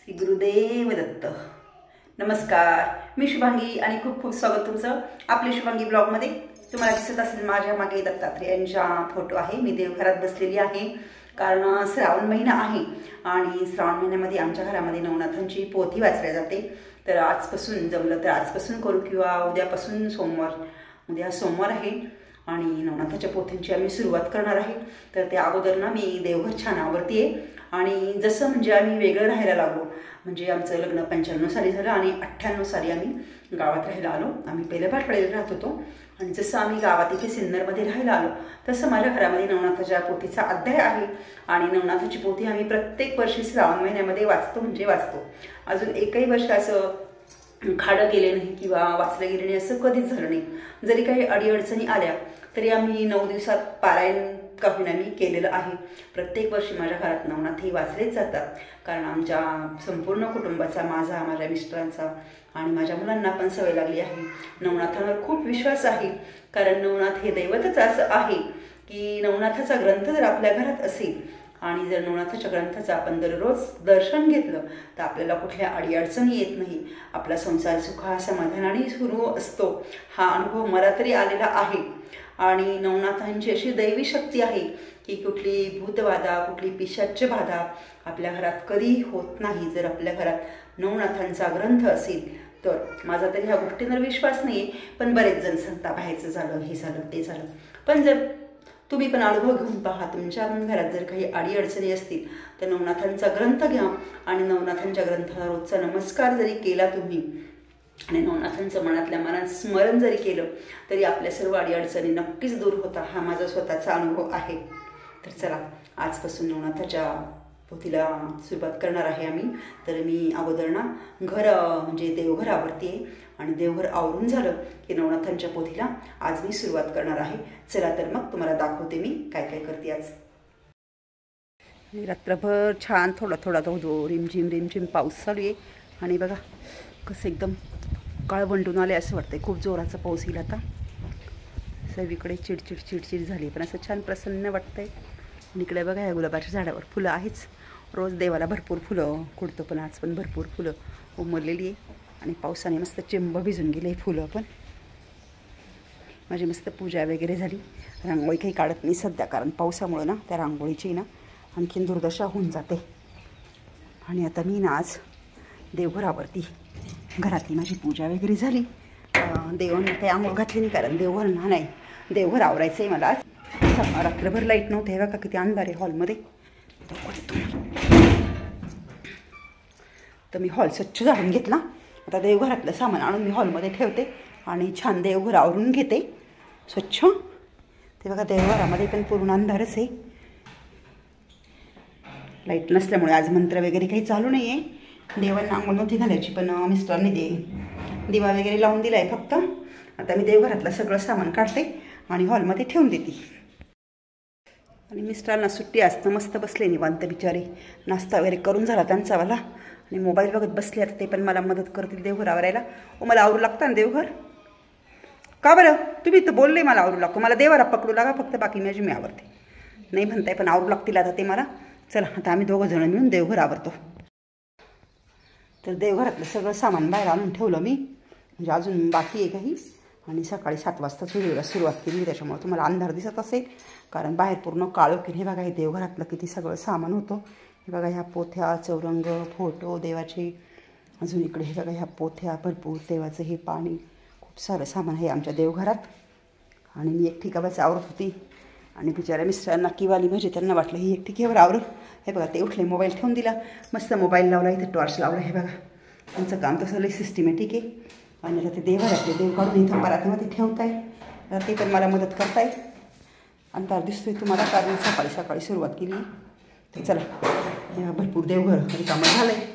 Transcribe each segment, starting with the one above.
श्री गुरुदेव दत्त. नमस्कार, मी शुभांगी आणि खूप खूप स्वागत तुमचं आपल्या शुभांगी ब्लॉगमध्ये. तुम्हाला दिसत असेल माझ्या मागे दत्तात्रेयांचा फोटो आहे. मी देवघरात बसलेली आहे कारण श्रावण महिना आहे आणि श्रावण महिन्यामध्ये आमच्या घरामध्ये नवनाथांची पोथी वाचल्या जाते. तर आजपासून जमलं तर आजपासून करू किंवा उद्यापासून उद्या सोमवार आहे आणि नवनाथाच्या पोथींची आम्ही सुरुवात करणार आहे. तर त्या अगोदर ना मी देवघर छान आवडते आणि जसं म्हणजे आम्ही वेगळं राहायला लागलो. म्हणजे आमचं लग्न 95 साली झालं आणि 98 साली आम्ही गावात राहायला आलो. आम्ही पहिले भाटवाडीला राहत होतो आणि जसं आम्ही गावात इथे सिन्नरमध्ये राहायला आलो तसं माझ्या घरामध्ये नवनाथाच्या पोथीचा अध्याय आहे आणि नवनाथाची पोथी आम्ही प्रत्येक वर्षी श्रावण महिन्यामध्ये वाचतो. अजून एकही वर्ष असं खाडं गेले नाही किंवा वाचलं गेले नाही असं कधीच झालं नाही. जरी काही अडीअडचणी आल्या तरी आम्ही 9 दिवसात पारायण काहींना मी केलेलं आहे. प्रत्येक वर्षी माझ्या घरात नवनाथ हे वाचलेच जातात कारण आमच्या संपूर्ण कुटुंबाचा, माझ्या मिस्टरांचा आणि माझ्या मुलांना पण सवय लागली आहे. नवनाथांवर खूप विश्वास आहे कारण नवनाथ हे दैवतच असं आहे की नवनाथाचा ग्रंथ जर आपल्या घरात असेल आणि जर नवनाथाच्या ग्रंथाचं आपण दररोज दर्शन घेतलं तर आपल्याला कुठल्या अडीअडचणी येत नाही. आपला संसार सुखा समाधानाने सुरू असतो. हा अनुभव मला तरी आलेला आहे आणि नवनाथांची अशी दैवी शक्ती आहे की कुठली भूतबाधा, कुठली पिशाच्य बाधा आपल्या घरात कधी होत नाही जर आपल्या घरात नवनाथांचा ग्रंथ असेल तर. माझा तरी ह्या गोष्टींवर विश्वास नाही आहे, पण बरेच जण सांगता बाहेरचं झालं, हे झालं, ते झालं. पण जर तुम्ही पण अनुभव घेऊन पहा, तुमच्या घरात जर काही अडीअडचणी असतील तर नवनाथांचा ग्रंथ घ्या आणि नवनाथांच्या ग्रंथाला रोजचा नमस्कार जरी केला तुम्ही आणि नवनाथांचं मनात स्मरण जरी केलं तरी आपल्या सर्व अडीअडचणी नक्कीच दूर होता. हा माझा स्वतःचा अनुभव आहे. तर चला, आजपासून नवनाथाच्या पोथीला सुरुवात करणार आहे आम्ही. तर मी अगोदर ना म्हणजे देवघर आवरते आणि देवघर आवरून झालं की नवनाथांच्या पोथीला आज मी सुरुवात करणार आहे. चला तर मग तुम्हाला दाखवते मी काय काय करते आज. रात्रभर छान थोडा तो रिमझिम पाऊस चालू आहे आणि बघा कसं एकदम काळवंडून आले असं वाटतंय. खूप जोराचा पाऊस येईल आता. सगळीकडे चिडचिड झाली पण असं छान प्रसन्न वाटतंय. आणि इकडे बघा या गुलाबाच्या झाडावर फुलं आहेच. रोज देवाला भरपूर फुलं कुडतो पण आज पण भरपूर फुलं उमरलेली आहे आणि पावसाने मस्त चिंब भिजून गेले फुलं. पण माझी मस्त पूजा वगैरे झाली. रांगोळी काही काढत नाही सध्या कारण पावसामुळं ना त्या रांगोळीची ना आणखीन दुर्दशा होऊन जाते. आणि आता मी ना आज देवघरावरती घरातली माझी पूजा वगैरे झाली. देवांना काही आंघोळ घातली नाही कारण देवघर आवरायचं आहे मला आज. रात्रभर लाईट नव्हते बघा किती अंधार आहे हॉलमध्ये. तर मी हॉल स्वच्छ झाडून घेतला. आता देवघरातलं सामान आणून मी हॉलमध्ये ठेवते आणि छान देवघर आवरून घेते स्वच्छ. ते बघा देवघरामध्ये पण पूर्ण अंधारच आहे. लाईट नसल्यामुळे आज मंत्र वगैरे काही चालू नाही आहे. देवांना आंघोळ नव्हती घालायची पण मिस्टरांनी दिवा वगैरे लावून दिला आहे फक्त. आता मी देवघरातलं सगळं सामान काढते आणि हॉलमध्ये ठेवून देते. आणि मिस्टरांना सुट्टी असतं मस्त बसले निवांत बिचारे. नाश्ता वगैरे करून झाला त्यांचावाला आणि मोबाईल बघत बसले. आता ते पण मला मदत करतील देवघर आवरायला. मला आवरू लागतं ना देवघर. का बरं तुम्ही तर बोलले मला आवरू लागतो. मला देवाला पकडू लागा फक्त, बाकी माझी मी आवरते. नाही म्हणताय पण आवरू लागतील आता ते मला. चला आता आम्ही दोघं जण मिळून देवघर आवरतो. तर देवघरातलं सगळं सामान बाहेर आणून ठेवलं मी. म्हणजे अजून बाकी आहे काही. आणि सकाळी 7 वाजताच व्हिडिओला सुरुवात केली त्याच्यामुळे तुम्हाला अंधार दिसत असेल कारण बाहेर पूर्ण काळोखी. हे बघा हे देवघरातलं किती सगळं सामान होतं. हे बघा ह्या पोथ्या, चौरंग, फोटो देवाचे. अजून इकडे हे बघा ह्या पोथ्या भरपूर, देवाचं हे पाणी, खूप सारं सामान आहे आमच्या देवघरात. आणि मी एकटी काबाच आवरत होती आणि बिचाऱ्या मिस्टरांना किवाली म्हणजे त्यांना वाटलं ही एकटी केवर आवरत. हे बघा ते उठले, मोबाईल ठेवून दिला, मस्त मोबाईल लावला, इथे टॉर्च लावला. हे बघा त्यांचं काम तसं लई सिस्टमॅटिक आहे. आणि आता ते देवघरातले देव काढून इथं परातीमध्ये ठेवत आहे. ते पण मला मदत करताय. अंधार दिसतोय तुम्हाला कारण सकाळी सुरुवात केली. तर चला भरपूर देवघर रिकामं झालं आहे.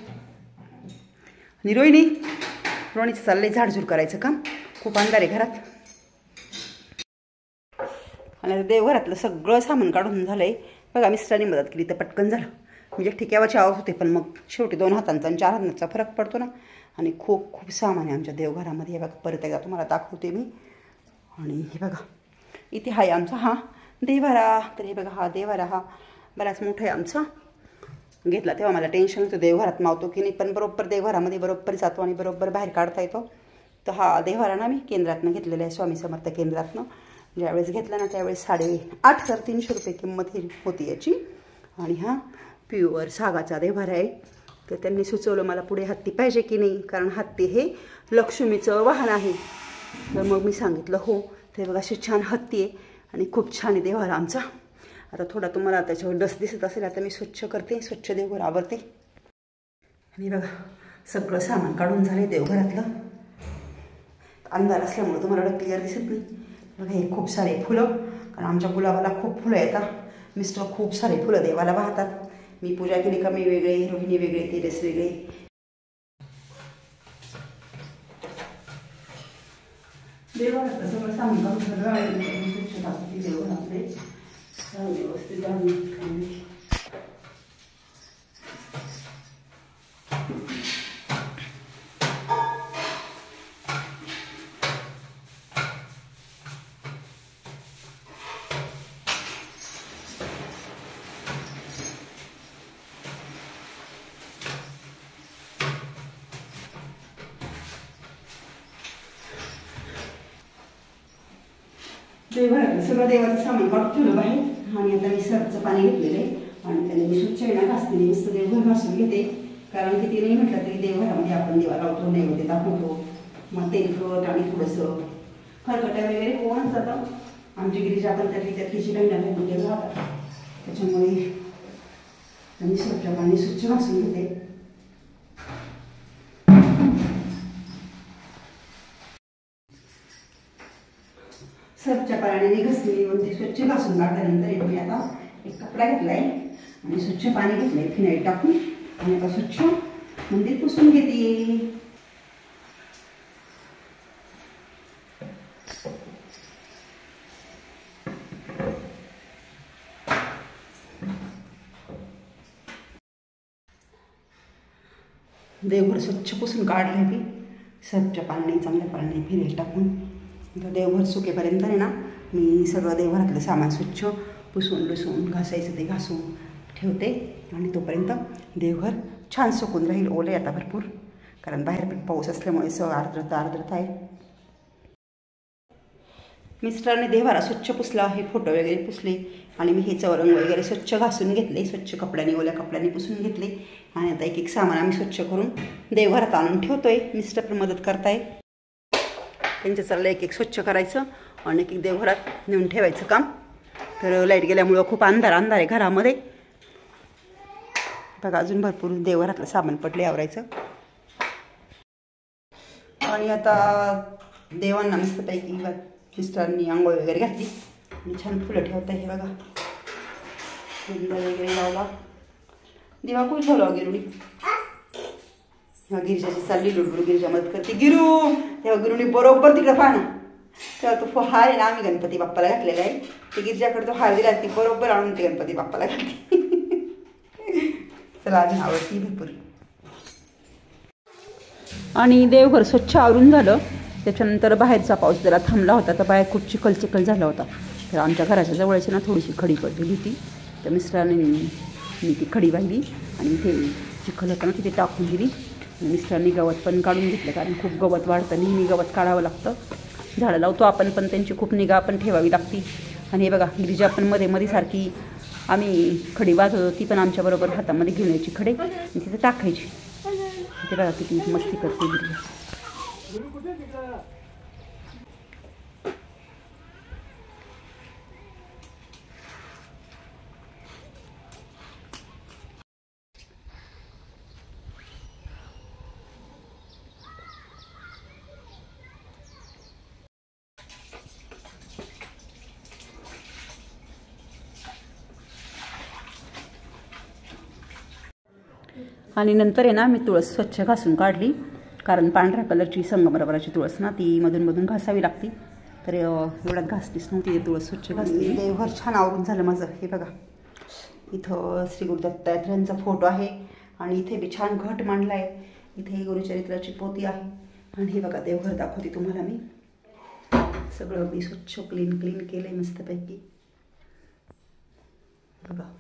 आणि रोहिणीचं चाललंय झाडझूड करायचं काम. खूप अंधार आहे घरात. आणि देवघरातलं सगळं सामान काढून झालं आहे. बघा मिस्टरांनी मदत केली तर पटकन झालं. म्हणजे ठिक्यावरची आवत होते पण मग शेवटी 2 हातांचा आणि 4 हातांचा फरक पडतो ना. आणि खूप सामान आहे आमच्या देवघरामध्ये. हे बघा परत एकदा तुम्हाला दाखवते मी. आणि हे बघा इथे आहे आमचा हा देवारा. तर हे बघा हा देवारा हा बराच मोठा आहे आमचा. घेतला तेव्हा मला टेन्शन होतं देवघरात मावतो की नाही, पण बरोबर देवघरामध्ये बरोबर जातो आणि बरोबर बाहेर काढता येतो. तर हा देवघरा ना मी केंद्रातनं घेतलेला आहे, स्वामी समर्थ केंद्रातनं. ज्यावेळेस घेतला ना त्यावेळेस 8,300 रुपये किंमत होती याची. आणि हा प्युअर सागाचा देवघर आहे. तर त्यांनी सुचवलं मला पुढे हत्ती पाहिजे की नाही, कारण हत्ती हे लक्ष्मीचं वाहन आहे. तर मग मी सांगितलं हो. ते बघा अशी छान हत्ती आहे आणि खूप छान आहे देवघर आमचा. आता थोडा तुम्हाला त्याच्यावर डस्ट दिसत असेल, आता मी स्वच्छ करते, स्वच्छ देवघर आवरते. आणि बघा सगळं सामान काढून झाले देवघरातलं. अंधार असल्यामुळे तुम्हाला क्लिअर दिसत नाही. बघा हे खूप सारे फुलं, कारण आमच्या गुलाबाला खूप फुलं येतात. मिस्टर खूप सारे फुलं देवाला वाहतात. मी पूजा केली का मी वेगळे, रोहिणी वेगळे, तेजस वेगळे. देवघरातलं सगळं सामान काढून स्वच्छ टाकते देवघरामध्ये व्यवस्थित जाऊन. देवघरातलं सगळं देवाचं सामान काढून ठेवलं बाहेर. आणि आता मी सर्फचं पाणी घेतलेलं आहे आणि त्याने मी स्वच्छ येणं घासते, मस्त देवघर घासून घेते. कारण किती नाही म्हटलं तरी देवघरामध्ये आपण देवा लावतो, नैवेद्य दाखवतो. मग तेलकट आणि थोडंसं खरकट्या वगैरे होऊन जातं. आमची गिरीजा पण त्यातलीची बहिणामध्ये राहतात, त्याच्यामुळे मी स्वच्छ पाणी स्वच्छ घासून घेते. सर्फच्या पाण्याने घसली ते स्वच्छ घासून काढल्यानंतर मी आता एक कपडा घेतला आहे आणि स्वच्छ पाणी घेतलं आहे फिनाईल टाकून. आणि आता स्वच्छ मंदिर पुसून घेते. देवघर स्वच्छ पुसून काढले मी सर्फच्या पाण्याने, चांगल्या पाण्याने फिनाईल टाकून. तर देवघर सुकेपर्यंत आहे ना मी सगळं देवघरातलं सामान स्वच्छ पुसून लुसून घासायचं ते घासून ठेवते. आणि तोपर्यंत देवघर छान सुकून राहील. ओले आता भरपूर, कारण बाहेर पण पाऊस असल्यामुळे आर्द्रता आहे. मिस्टरने देवारा स्वच्छ पुसला, हे फोटो वगैरे पुसले आणि मी हे चौरंग वगैरे स्वच्छ घासून घेतले, स्वच्छ कपड्याने ओल्या कपड्याने पुसून घेतले. आणि आता एक सामान आम्ही स्वच्छ करून देवघरात आणून ठेवतोय. मिस्टर पण मदत करताय. त्यांचं चाललं एक स्वच्छ करायचं आणि एक देवघरात नेऊन ठेवायचं काम. तर लाईट गेल्यामुळं खूप अंधार आहे घरामध्ये. बघा अजून भरपूर देवघरातलं सामान पडले आवरायचं. आणि आता देवांना मस्तपैकी मिस्टरांनी आंघोळ वगैरे घातली आणि छान फुलं ठेवत आहे. हे बघा दिवा वगैरे लावला. दिवा खूप झाला गिरुडी. गिरजाची चालली लुडबुड, गिरजा मदत करते. गिरू तेव्हा गिरुणी बरोबर तिकडं पाहणं. तेव्हा तो हार आहे ना आम्ही गणपती बाप्पाला घातलेला आहे. ते गिरजाकडे तो हार दिला, ती बरोबर आणून ते गणपती बाप्पाला घातली. चला अजून आवडती भरपूर. आणि देवघर स्वच्छ आवरून झालं. त्याच्यानंतर बाहेरचा पाऊस जरा थांबला होता, तर बाहेर खूप चिखल झाला होता. तर आमच्या घराच्या जवळची ना थोडीशी खडी पडलेली होती. तर मिस्टरांनी मी ती खडी बांधली आणि इथे चिखल होता ना तिथे टाकून दिली. मिस्टरांनी गवत पण काढून घेतलं, कारण खूप गवत वाढतं, नेहमी गवत काढावं लागतं. झाडं लावतो आपण पण त्यांची खूप निगा पण ठेवावी लागते. आणि हे बघा गिरिजा पण मध्ये सारखी आम्ही खडी वाजवत होती, पण आमच्याबरोबर हातामध्ये घेऊन यायची खडे आणि तिथे टाकायची. ते बघा किती मस्ती करते गिरिजा. आणि नंतर आहे ना मी तुळस स्वच्छ घासून काढली, कारण पांढऱ्या कलरची संगमरवराची तुळस ना ती मधून घासावी लागते. तर एवढ्यात घासलीच नव्हती, तुळस स्वच्छ घासली. देवघर छान आवरून झालं माझं. हे बघा इथं श्री गुरुदत्तात्रेयांचा फोटो आहे आणि इथे बी छान घट मांडला आहे. इथे गुरुचरित्राची पोथी आहे. आणि हे बघा देवघर दाखवते तुम्हाला मी. सगळं मी स्वच्छ क्लीन केलं आहे मस्तपैकी. बघा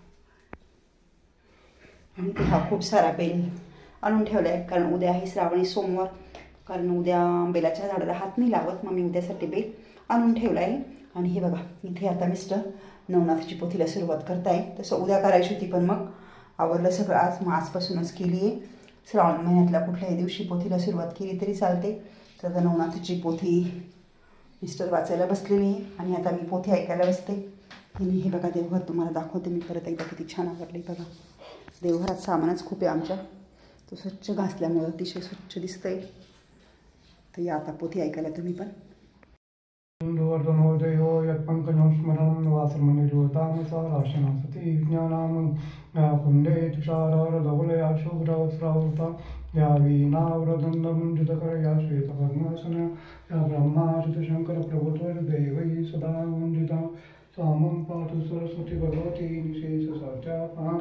आणि ते हा खूप सारा बेल आणून ठेवला आहे, कारण उद्या आहे श्रावणी सोमवार. कारण उद्या बेलाच्या झाडाला हात नाही लावत, मग मी उद्यासाठी बेल आणून ठेवला आहे. आणि हे बघा, इथे आता मिस्टर नवनाथाची पोथीला सुरुवात करत आहे. तसं उद्या करायची होती, पण मग आवरलं सगळं आजपासूनच केली आहे. श्रावण महिन्यातल्या कुठल्याही दिवशी पोथीला सुरुवात केली तरी चालते. तर आता नवनाथाची पोथी मिस्टर वाचायला बसलेली आहे आणि आता मी पोथी ऐकायला बसते. आणि हे बघा देवघर तुम्हाला दाखवते मी परत एकदा, किती छान आवडले बघा. देवघरात सामानच खूप आहे आमच्या, तो स्वच्छ घासल्यामुळं अतिशय स्वच्छ दिसतंय. तर या आता पोथी ऐकायला तुम्ही पण. वर्धनोदयो यत्पङ्कजं स्मरणं वासर्मनिर्वतामसाराशनासति ज्ञानामं या कुण्डे तुषारधवलया शुभ्रवस्त्रावृता या वीणावृदण्डमण्डितकरया श्वेतपद्मासना या ब्रह्माच्युतशङ्करप्रभुत्वदेवैः सदा वन्दिता सामं पातु सरस्वती भगवती निशेषसत्यापहा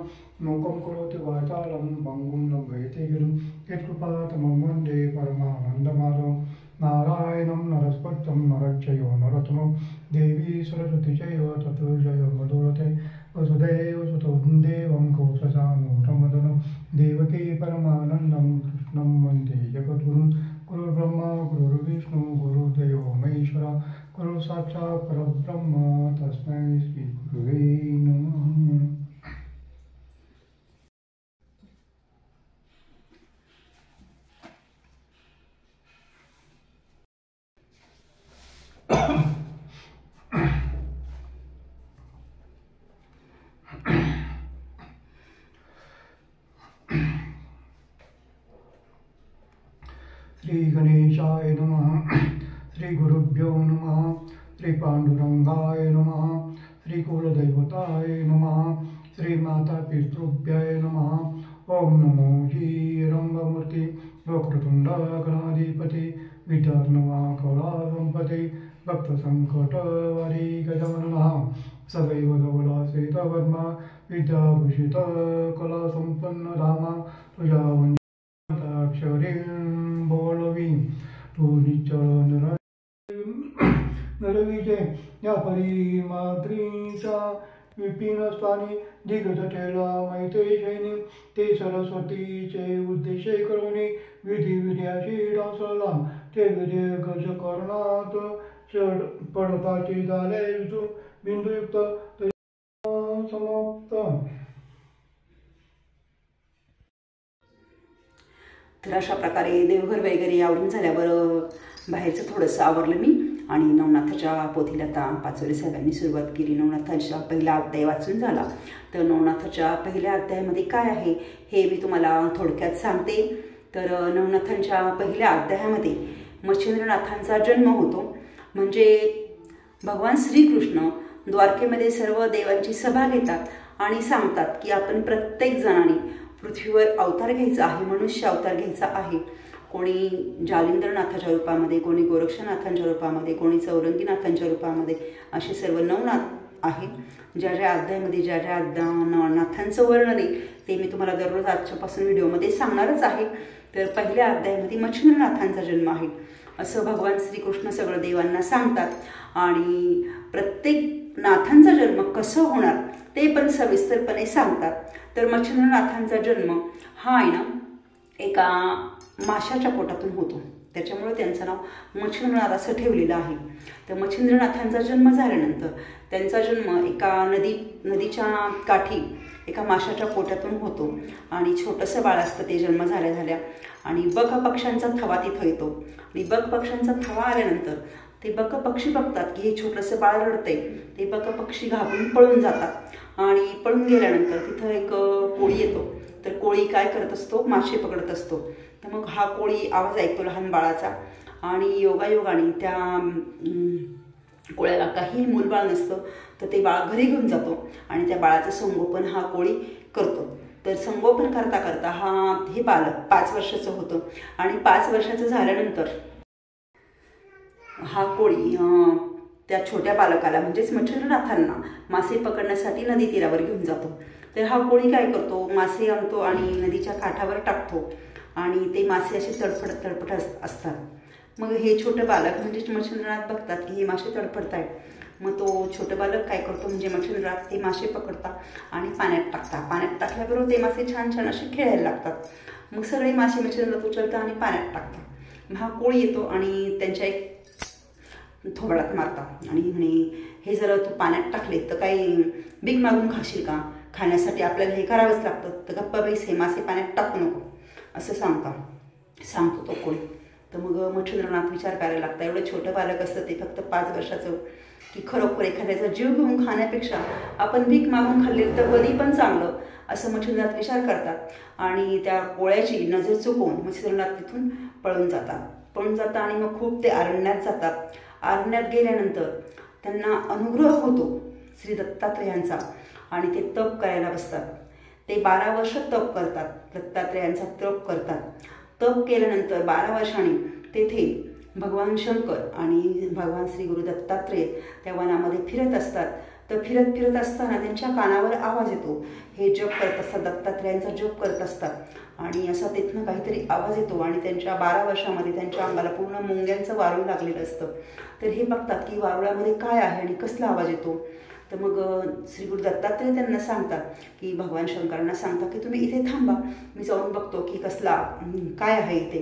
मूकं करोति वाचालं भङ्गुं लङ्घयति गिरिं यत्कृपातमं वन्दे परमानन्दमाधवं नारायणं नरस्पत्यं नरच्चयो नरोत्तमं देवी सरस्वती चैव ततो जयमुदीरते वसुदेवसुतं देवं कौसलानुतमदनं देवकी परमानन्दं कृष्णं वन्दे जगद्गुरुं गुरुर्ब्रह्मा गुरुर्विष्णु गुरुर्देवो महेश्वरा गुरु साक्षात् परब्रह्म तस्मै श्रीगुरुवे नमः. श्री गणेशाय नमः. श्री गुरुभ्यो नमः. श्री पांडुरंगाय नमः. श्री कुलदैवताय नमः. श्री माता पितृभ्याय नमः. ओम नमो श्री रंगमूर्ति वक्रतुंड गणाधिपति विघ्नहर्ता कला संपत्ति भक्त संकट वारी गजाननः सदैव धवलासेत वर्मा विद्याभूषित कला संपन्न धामा तुझ्या वंशाक्षरीं बोलवी तू निश्चळ नरविजय या परिमात्रीच्या विपिनस्थानी दिग्जटेला मैत्रेयिनी ते सरस्वतीचे उद्देशे करुणी विधी विद्याशी डासला ते विजय गज करणात षड पडताची झाले बिंदुयुक्त समाप्त. तर अशा प्रकारे देवघर वगैरे आवरून झाल्यावर बाहेरचं थोडंसं आवरलं मी आणि नवनाथाच्या पोथीला आता पाचोरे साहेबांनी सुरुवात केली. नवनाथाच्या पहिला अध्याय वाचून झाला. तर नवनाथाच्या पहिल्या अध्यायामध्ये काय आहे हे मी तुम्हाला थोडक्यात सांगते. तर नवनाथांच्या पहिल्या अध्यायामध्ये मच्छिंद्रनाथांचा जन्म होतो. म्हणजे भगवान श्रीकृष्ण द्वारकेमध्ये सर्व देवांची सभा घेतात आणि सांगतात की आपण प्रत्येक जणांनी पृथ्वीवर अवतार घ्यायचा आहे, मनुष्य अवतार घ्यायचा आहे. कोणी जालिंदरनाथाच्या रूपामध्ये, कोणी गोरक्षनाथांच्या रूपामध्ये, कोणी चौरंगीनाथांच्या रूपामध्ये, असे सर्व नवनाथ आहे. ज्या ज्या अध्यायामध्ये ज्या ज्या नाथांचं वर्णन आहे ते मी तुम्हाला दररोज आजच्यापासून व्हिडिओमध्ये सांगणारच आहे. तर पहिल्या अध्यायामध्ये मच्छिंद्रनाथांचा जन्म आहे असं भगवान श्रीकृष्ण सगळं देवांना सांगतात आणि प्रत्येक नाथांचा जन्म कसं होणार ते पण सविस्तरपणे सांगतात. तर मच्छिंद्रनाथांचा जन्म हा आहे ना एका माशाच्या पोटातून होतो, त्याच्यामुळे त्यांचं नाव मच्छिंद्रनाथ असं ठेवलेलं आहे. तर मच्छिंद्रनाथांचा जन्म झाल्यानंतर त्यांचा जन्म एका नदीच्या काठी एका माशाच्या पोटातून होतो आणि छोटंसं बाळ असतं ते जन्म झाल्या झाल्या आणि बक पक्ष्यांचा थवा तिथं येतो आणि बक पक्ष्यांचा थवा आल्यानंतर ते बक पक्षी बघतात की हे छोटंसं बाळ रडतंय. ते बक पक्षी घाबरून पळून जातात आणि पळून गेल्यानंतर तिथं एक कोळी येतो. तर कोळी काय करत असतो, मासे पकडत असतो. तर मग हा कोळी आवाज ऐकतो लहान बाळाचा आणि योगायोगाने त्या कोळ्याला काही मूलबाळ नसतं. तर ते बाळ घरी घेऊन जातो आणि त्या बाळाचं संगोपन हा कोळी करतो. तर संगोपन करता करता हे बालक 5 वर्षाचं होतं आणि 5 वर्षाचं झाल्यानंतर हा कोळी त्या छोट्या बालकाला म्हणजेच मच्छिंद्रनाथांना मासे पकडण्यासाठी नदी तीरावर घेऊन जातो. तर हा कोळी काय करतो, मासे आणतो आणि नदीच्या काठावर टाकतो आणि ते मासे असे तडफडत असतात. मग हे छोटं बालक म्हणजेच मच्छिंद्रनाथ बघतात की हे मासे तडफडत आहेत मग तो छोटं बालक काय करतो म्हणजे मच्छिंद्रनाथ ते मासे पकडतात आणि पाण्यात टाकतात. पाण्यात टाकल्याबरोबर ते मासे छान छान असे खेळायला लागतात. मग सगळे मासे मच्छिंद्रनाथ उचलतात आणि पाण्यात टाकतात. हा कोळी येतो आणि त्यांच्या एक थोबाडात मारतात आणि म्हणे हे जर तू पाण्यात टाकले तर काही भीक मागून खाशील का? खाण्यासाठी आपल्याला हे करावंच लागतं, तर गप्पा बैस, हे मासे पाण्यात टाकू नको असं सांगतो तो कोळी. तर मग मच्छिंद्रनाथ विचार करायला लागतं. एवढं छोटं बालक असतं ते फक्त 5 वर्षाचं, की खरोखर एखाद्याचा जीव घेऊन खाण्यापेक्षा आपण भीक मागून खाल्ली तर कधी पण चांगलं असं मच्छिंद्रनाथ विचार करतात. आणि त्या कोळ्याची नजर चुकवून मच्छिंद्रनाथ तिथून पळून जातात आणि मग खूप ते अरण्यात जातात. अरण्यात गेल्यानंतर त्यांना अनुग्रह होतो श्री दत्तात्रेयांचा आणि ते तप करायला बसतात. ते 12 वर्ष तप करतात, दत्तात्रेयांचा तप करतात. तप केल्यानंतर 12 वर्षांनी तेथे भगवान शंकर आणि भगवान श्री गुरु दत्तात्रेय त्या वनामध्ये फिरत असतात. तर फिरत असताना त्यांच्या कानावर आवाज येतो. हे जप करत असतात, दत्तात्रेयांचा जप करत असतात आणि असा तिथनं काहीतरी आवाज येतो आणि त्यांच्या 12 वर्षामध्ये त्यांच्या अंगाला पूर्ण मुंग्यांचं वारूळ लागलेलं असतं. तर हे बघतात की वारुळामध्ये काय आहे आणि कसला आवाज येतो. तर मग श्री गुरु दत्तात्रेय त्यांना सांगतात की भगवान शंकरांना सांगतात की तुम्ही इथे थांबा, मी जाऊन बघतो की कसला काय आहे इथे.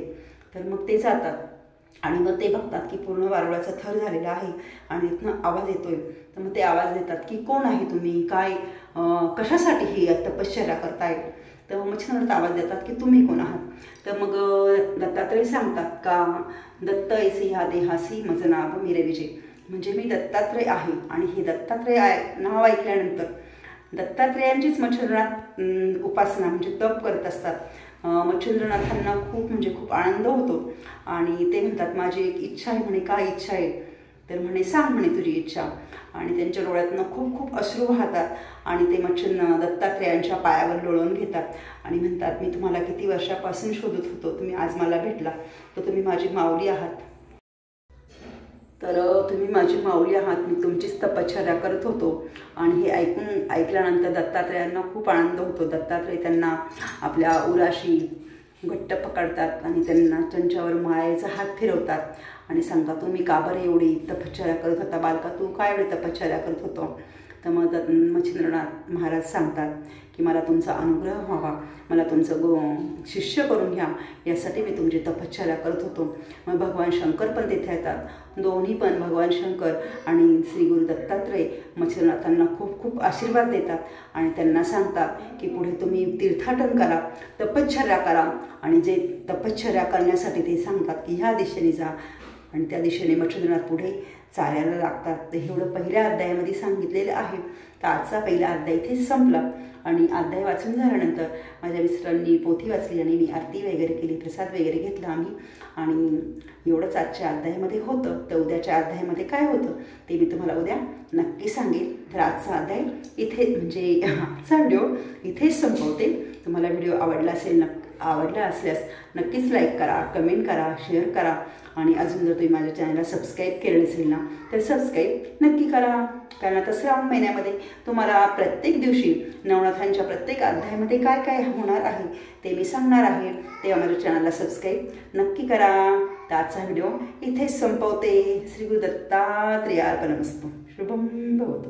तर मग ते जातात आणि मग ते बघतात की पूर्ण वारुळाचा थर झालेला आहे आणि इथनं आवाज येतोय. तर मग ते आवाज देतात की कोण आहे तुम्ही, काय कशासाठी ही तपश्चर्या करताय. तर मग मच्छिंद्रनाथ आवाज देतात की तुम्ही कोण आहात. तर मग दत्तात्रेय सांगतात का दत्त ऐसी ह्या देहासी मज नाव मिरविजे, म्हणजे मी दत्तात्रेय आहे. आणि हे दत्तात्रेय नाव ऐकल्यानंतर दत्तात्रेयांचीच मच्छिंद्रनाथ उपासना म्हणजे तप करत असतात. मच्छिंद्रनाथांना खूप आनंद होतो आणि ते म्हणतात माझी एक इच्छा आहे. म्हणे काय इच्छा आहे. तर म्हणे सांग म्हणे तुझी इच्छा. आणि त्यांच्या डोळ्यातनं खूप अश्रू वाहतात आणि ते दत्तात्रेयांच्या पायावर लोळून घेतात आणि म्हणतात मी तुम्हाला किती वर्षापासून शोधत होतो, तुम्ही आज मला भेटला, तर तुम्ही माझी माऊली आहात. तर तुम्ही माझी माऊली आहात, मी तुमचीच तपश्चर्या करत होतो. आणि हे ऐकल्यानंतर दत्तात्रेयांना खूप आनंद होतो. दत्तात्रेय त्यांना आपल्या उराशी घट्ट पकडतात आणि त्यांच्यावर मायेचा हात फिरवतात आणि सांगतात तुम्ही का बरं एवढी तपश्चर्या करत होता बालका, तू काय एवढी तपश्चर्या करत होतो. तर मग मच्छिंद्रनाथ महाराज सांगतात की मला तुमचा अनुग्रह व्हावा, मला तुमचं शिष्य करून घ्या, यासाठी मी तुमची तपश्चर्या करत होतो. मग भगवान शंकर पण तिथे येतात. दोन्ही पण भगवान शंकर आणि श्री गुरु दत्तात्रेय मच्छिंद्रनाथांना खूप आशीर्वाद देतात आणि त्यांना सांगतात की पुढे तुम्ही तीर्थाटन करा, तपश्चर्या करा. आणि जे तपश्चर्या करण्यासाठी ते सांगतात की ह्या दिशेने जा आणि त्या दिशेने मच्छिंद्रनाथ पुढे चालायला लागतात. तर एवढं पहिल्या अध्यायामध्ये सांगितलेलं आहे. तर आजचा पहिला अध्याय इथेच संपला आणि अध्याय वाचून झाल्यानंतर माझ्या मिस्टरांनी पोथी वाचली आणि मी आरती वगैरे केली, प्रसाद वगैरे घेतला आम्ही. आणि एवढंच आजच्या अध्यायामध्ये होतं. तर उद्याच्या अध्यायामध्ये काय होतं ते मी तुम्हाला उद्या नक्की सांगेल. तर आजचा अध्याय इथे म्हणजे आजचा व्हिडिओ इथेच संपवते. तुम्हाला व्हिडिओ आवडला असल्यास नक्कीच लाईक करा, कमेंट करा, शेअर करा आणि अजून जर तुम्ही माझ्या चॅनलला सबस्क्राईब केलं नसेल ना तर सबस्क्राईब नक्की करा. कारण आता श्रावण महिन्यामध्ये तुम्हाला प्रत्येक दिवशी नवनाथांच्या प्रत्येक अध्यायामध्ये काय काय होणार आहे ते मी सांगणार आहे. तेव्हा माझ्या चॅनलला सबस्क्राईब नक्की करा. तर आजचा व्हिडिओ इथेच संपवते. श्री गुरु दत्तात्रेयार्पणमस्तु. शुभम भवतु.